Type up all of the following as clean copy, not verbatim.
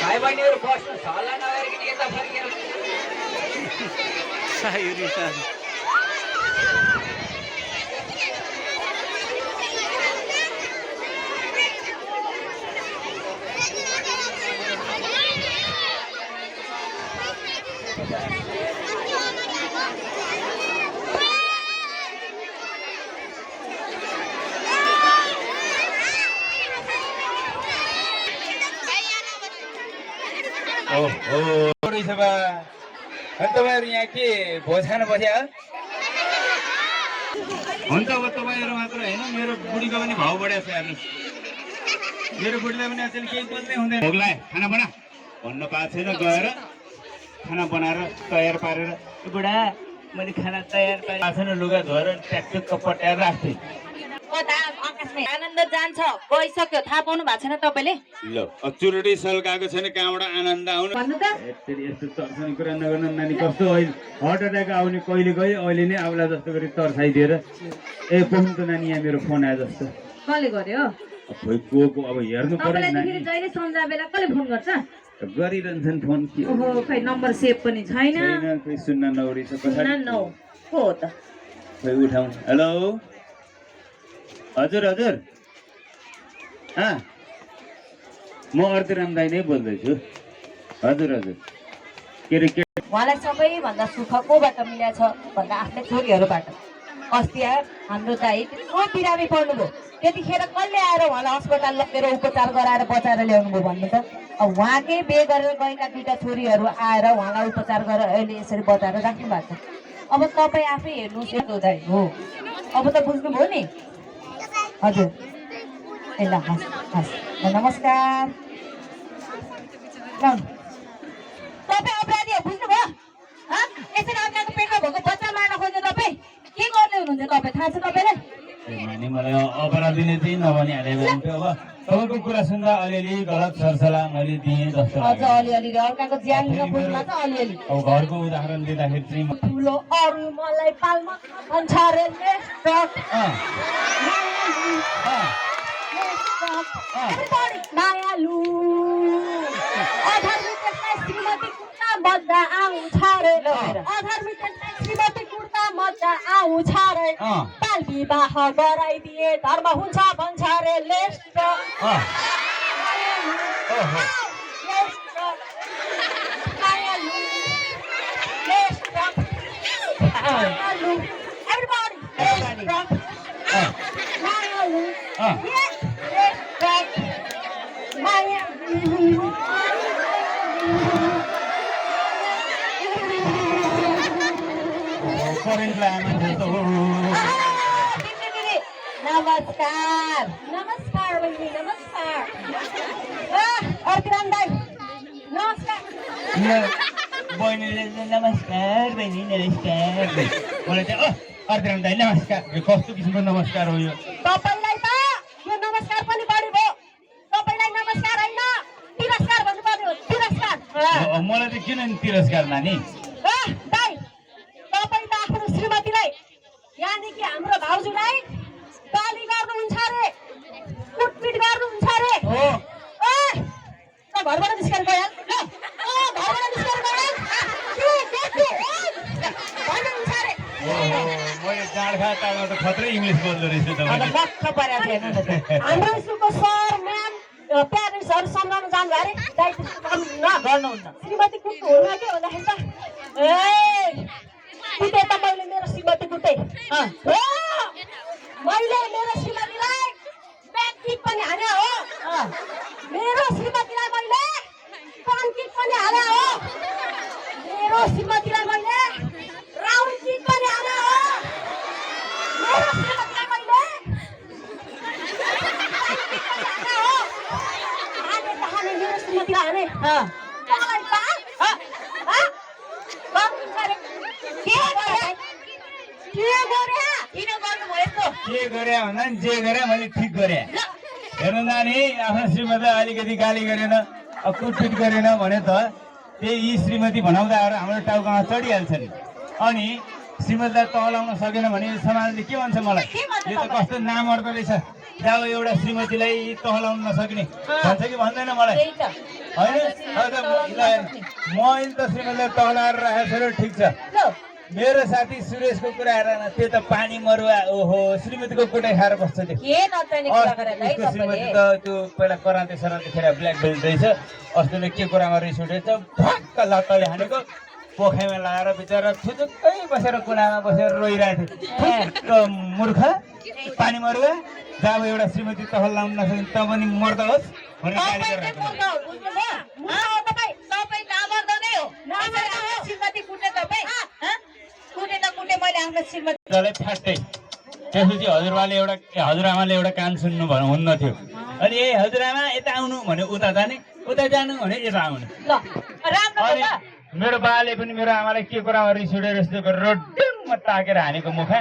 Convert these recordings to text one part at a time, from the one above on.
भाइ बहिनीहरू बस्नु सल्लाह नगरिकन यता फर्केर तपाईँहरू यहाँ के भोज खान बस्या हुन्छ अब तपाईँहरू मात्र होइन मेरो बुढीको पनि भाउ बढेको छ हेर्नुहोस् मेरो बुढीलाई पनि अचेल केही बोल्नै हुँदैन भोगलाई खाना बना भन्न पाएको छैन गएर खाना बनाएर तयार पारेर बुढा मैले खाना तयार पारेको छैन लुगा धोएर ट्याक्टुक्क पट्याएर राख्थेँ आनन्द जान्छ गइसक्यो थाहा पाउनु भएको छैन तपाईँले ल चुरोटी सल्काएको छैन कहाँबाट आनन्द आउनु भन्नु त यस्तो तर्साउने कुरा नगर्नु नानी कस्तो अहिले हार्ट एट्याक आउने कहिले गयो अहिले नै आउला जस्तो गरी तर्साइदिएर ए पहुँ त नानी यहाँ मेरो फोन आयो जस्तो कसले गर्यो खोइ को अब हेर्नु पर्यो नानी जहिले सम्झा बेला कसले फोन गर्छ गरिरहन्छन् फोन के ओहो खै नम्बर सेभ पनि छैन खोइ सुन्न नौरी छ पछाडि नौ को हो त खोइ उठाउँ हेलो हजुर हजुर म अर्तिराम दाई नै बोल्दैछु हजुर हजुर के अरे उहाँलाई सबैभन्दा सुख कोबाट मिलेको छ भन्दा आफ्नै छोरीहरूबाट अस्ति हाम्रो दाइ त्यत्रो बिरामी पर्नुभयो त्यतिखेर कसले आएर उहाँलाई अस्पताल लगेर उपचार गराएर बचाएर ल्याउनु भयो भन्नु त अब उहाँकै बे गरेर गएका दुईटा छोरीहरू आएर उहाँलाई उपचार गरेर अहिले यसरी बचाएर राख्नु भएको छ अब तपाईँ आफै हेर्नुहोस् दाइ हो अब त बुझ्नुभयो नि हजुर ए ल हस् हस् नमस्कार तपाईँ अपराधी हो बुझ्नुभयो यसरी अर्काको पेटमा भएको बच्चा मार्न खोज्नु तपाईँ के गर्दै हुनुहुन्छ तपाईँ थाहा छ तपाईँलाई नानी मलाई अपराधी नै चाहिँ नभनिहाले भने अब तपाईँको कुरा सुन्दा अलिअलि गलत सरसल्लाह मैले दिएँ जस्तो अझ अलिअलि अर्काको ज्यान लिन खोज्नुमा त अलिअलि अब घरको उदाहरण दिँदाखेरि चाहिँ ठुलो अरू मलाई पाल्मा भन्छ रे मायालु अधर्मिकलाई श्रीमती कुर्ता मजा आउँछ रे अधर्मिकलाई श्रीमती कुर्ता मजा आउँछ रे बाल विवाह गराइदिए धर्म हुन्छ भन्छ रे लेस्ट नमस्कार नमस्कार बहिनी नमस्कार अर्किराम दाइ नमस्कार बहिनीले नमस्कार बहिनी नमस्कार मलाई चाहिँ अर्तिराम दाइ नमस्कार कस्तो किसिमको नमस्कार हो यो तपाईलाई त यो नमस्कार पनि बढी भयो तपाईलाई नमस्कार हैन तिरस्कार भन्नु पर्यो तिरस्कार मलाई चाहिँ किन तिरस्कार नानी दाइ तपाईँ त आफ्नो श्रीमतीलाई यानि कि हाम्रो भाउजूलाई गाली गर्नुहुन्छ रे कुटपिट गर्नुहुन्छ रे हो त घरबाट निस्केर गयो घरबाट निस्केर गयो भन्नुहुन्छ रे मैले जाँड खा तालमा त खत्रै इङ्ग्लिस बोल्दो रहेछु अब लक्क परेको थियो हाम्रो स्कुलको सर म्याम प्यारेन्ट्सहरू सम्झाउन जानु अरे दाइ काम नगर्नुहुन्न श्रीमती कुट्नु हुन्न के भन्दाखेरि त ए कुटे त मैले मेरो श्रीमती कुटे मैले मेरो श्रीमतीलाई ब्याककिक पनि हाने हो मेरो श्रीमतीलाई मैले फ्रन्ट पनि हाने हो मेरो श्रीमतीलाई मैले राउन्ड किक पनि हाने हो मेरो श्रीमतीलाई मैले हाने मेरो श्रीमतीलाई हाने के गरे भन्दा नि जे गरे मैले ठिक गरे हेर्नु नानी आफ्नो श्रीमतीलाई अलिकति गाली गरेन कुटपिट गरेन भने त त्यही यी श्रीमती भनाउँदा हाम्रो टाउकामा चढिहाल्छ नि अनि श्रीमतीलाई तहलाउन सकेन भने समाजले के भन्छ मलाई? के भन्छ यो त कस्तो नामर्दो रहेछ। त्यहाँ एउटा श्रीमतीलाई तहलाउन नसक्ने भन्छ कि भन्दैन मलाई? त्यही त होइन मैले त श्रीमतीलाई तहलाएर राखेको छु, ठिक छ। ल मेरो साथी सुरेशको कुरा हेर न, त्यो त पानी मरुवा ओहो श्रीमतीको कुटै खाएर बस्छ त्यो। के नचाहिने कुरा गरेर है उसको श्रीमती तपाईँले? त त्यो पहिला कराते सराते खेर ब्ल्याक बेल्ट रहेछ। अस्तिले के कुरामा रिस उठेछ, भक्क लत्तले हानेको पोखैमा लगाएर बिचरा थुचुक्कै बसेर कुनामा बसेर रोइरहेको थियो। थुक्क मूर्ख पानी मरुवा, जब एउटा श्रीमती तहल लाउन नसक्ने त पनि मर्दा होस् भनेर गाली गरिरहेको तपाईँ नामर्दो नै हो। श्रीमती कुटे तपाईँ कुटे त कुटे, मैले आफ्नो श्रीमती तलै फ्याट्टै। त्यसपछि हजुरबाले हजुरआमाले एउटा कान सुन्नु हुन्न थियो। अनि ए हजुरआमा यता आउनु भने उता जाने, उता जानु भने यता आउने। ल राम्रो अनि त मेरो बाले पनि मेरो आमालाई के कुरामा रिस उठेर यस्तो गरेर डुङ्गमा ताकेर हानेको मुखा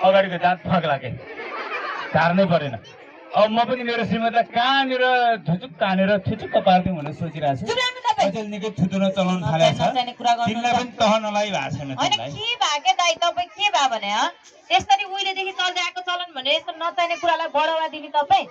अगाडिको दाँत फग्ला के झार्नै परेन। अब म पनि मेरो श्रीमतीलाई कहाँनिर थुचुक्क हानेर थुचुक्क पार्दिउँ भनेर सोचिरहेको छु। चुप लाग्नु तपाईँ। अचेल निकै थुतुन चलाउनु थालेको छ। नचाहिने कुरा गर्नु तिमीलाई पनि तह नलाइ भएको छैन होइन तिमीलाई। के भयो के दाइ, तपाईँ के भयो भने यसरी उहिलेदेखि चल्दै आएको चलन भने यस्तो नचाहिने कुरालाई बढावा दिने तपाईँ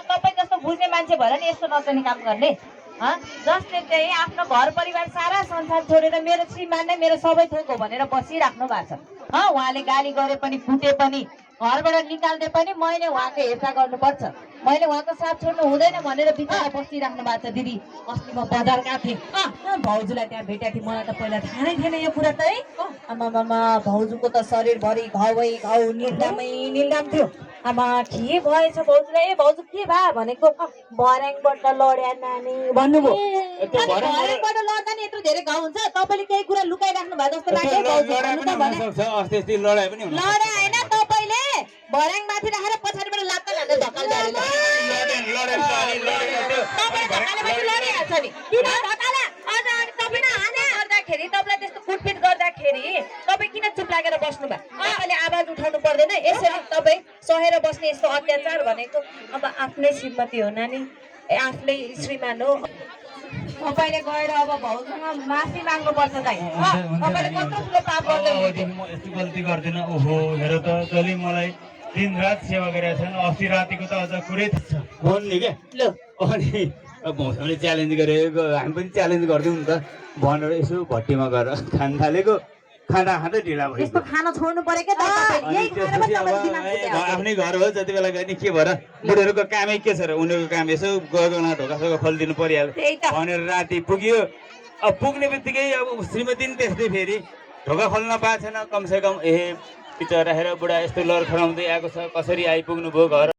तपाईँ जस्तो बुझ्ने मान्छे भएर नि यस्तो नचाहिने काम गर्ने जसले चाहिँ आफ्नो घर परिवार सारा संसार छोडेर मेरो श्रीमान नै मेरो सबै थोक हो भनेर बसिराख्नु भएको छ। उहाँले गाली गरे पनि कुटे पनि घरबाट निकाल्दै पनि मैले उहाँको हेरचाह गर्नुपर्छ, मैले उहाँको साथ छोड्नु हुँदैन भनेर बिचरा बसिराख्नु भएको छ। दिदी अस्ति म बजार गएको थिएँ, भाउजूलाई त्यहाँ भेटेको थिएँ। मलाई त पहिला थाहा नै थिएन यो कुरा त है। आमामामा भाउजूको त शरीरभरि घाउै घाउ, निल्दामै निल्दाम थियो। आमा के भएछ भाउजूलाई? ए भाउजू के भयो भनेको भर्याङबाट लड्या नानी भन्नुभयो। भर्याङबाट लड्दा नि यत्रो धेरै घाउ हुन्छ? तपाईँले केही कुरा लुकाइराख्नु भयो जस्तो लाग्यो भाउजू। भन्नु त भने अस्ति लडाइ पनि हुन लड्या होइन, तपाईँले भर्याङ माथि राखेर पछाडिबाट लात्ता हान्दै धक्काल जारी गर्दाखेरि तपाईँलाई त्यस्तो कुटपिट गर्दाखेरि तपाईँ किन चुप लागेर बस्नु भयो? तपाईँले आवाज उठाउनु पर्दैन यसरी? तपाईँ सहेर बस्ने यस्तो अत्याचार भनेको अब आफ्नै श्रीमती हो नानी, आफ्नै श्रीमान हो। तपाईँले गएर अब भाउजूसँग माफी माग्नुपर्छ दाइ। तपाईँले कत्रो ठुलो पाप गर्दै हुनुहुन्छ। म यस्तो गल्ती गर्दिनँ। ओहो हेर त जसले मलाई दिन रात सेवा गरेका छन्। अस्ति रातिको त अझ कुरै थाहा छ भन्ने क्या। ल अनि भौसाले च्यालेन्ज गरेको हामी पनि च्यालेन्ज गरिदिउँ नि त भनेर यसो भट्टीमा गएर खान थालेको। खाँदा खाँदै ढिला भयो। यस्तो खाना छोड्नु पर्यो क्या तपाईँले? अनि यही खाएर पनि तपाईँको दिमाग त्यसपछि फुट्यो। आफ्नै घर हो जति बेला गयो नि के भएर बुढोहरूको कामै के छ र? उनीहरूको काम यसो गएको ढोकासोका खोलिदिनु परिहाल्यो त्यही त। भनेर राति पुग्यो। अब पुग्ने बित्तिकै अब श्रीमती नि त्यस्तै फेरि ढोका खोल्न पाएको छैन। कमसेकम ए पिचर राखेर बुढा यस्तो लर खराउँदै आएको छ, कसरी आइपुग्नु भयो घर?